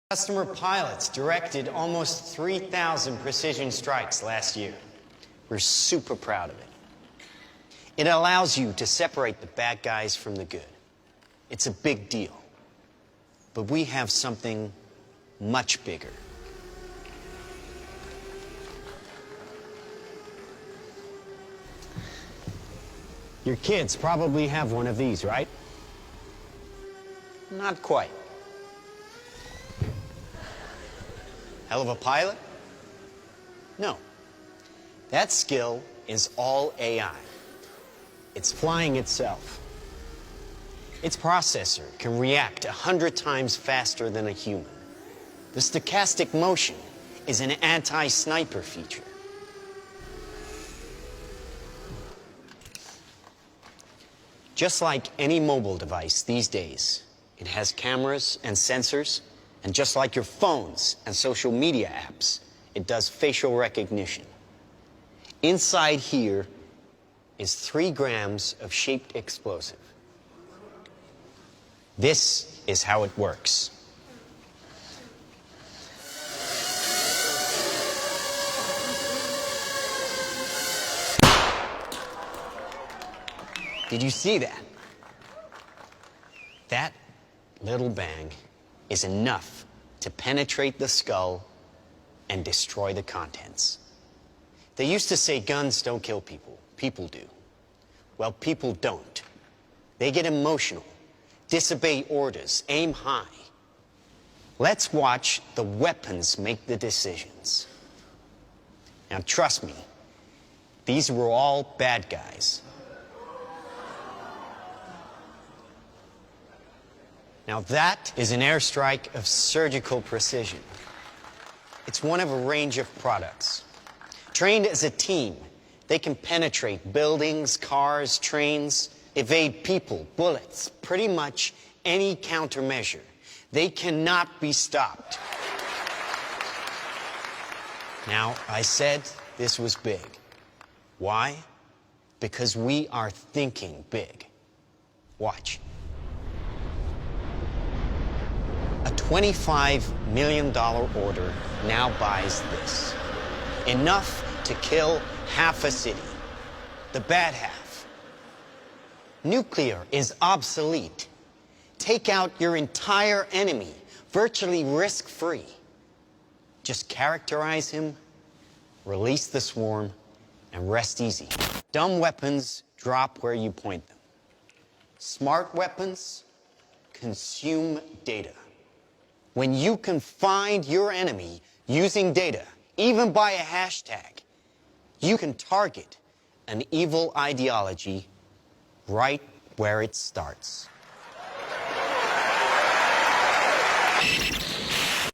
Customer pilots directed almost 3,000 precision strikes last year. We're super proud of it. It allows you to separate the bad guys from the good. It's a big deal. But we have something much bigger. Your kids probably have one of these, right? Not quite. Hell of a pilot? No. That skill is all AI. It's flying itself. Its processor can react 100 times faster than a human. The stochastic motion is an anti-sniper feature. Just like any mobile device these days, it has cameras and sensors, and just like your phones and social media apps, it does facial recognition. Inside here is 3 grams of shaped explosive. This is how it works. Did you see that? That little bang is enough to penetrate the skull and destroy the contents. They used to say guns don't kill people. People do. Well, people don't. They get emotional, disobey orders, aim high. Let's watch the weapons make the decisions. Now, trust me, these were all bad guys. Now that is an airstrike of surgical precision. It's one of a range of products. Trained as a team, they can penetrate buildings, cars, trains, evade people, bullets, pretty much any countermeasure. They cannot be stopped. Now, I said this was big. Why? Because we are thinking big. Watch. A $25 million order now buys this. Enough to kill half a city. The bad half. Nuclear is obsolete. Take out your entire enemy, virtually risk-free. Just characterize him, release the swarm, and rest easy. Dumb weapons drop where you point them. Smart weapons consume data. When you can find your enemy using data, even by a hashtag, you can target an evil ideology right where it starts.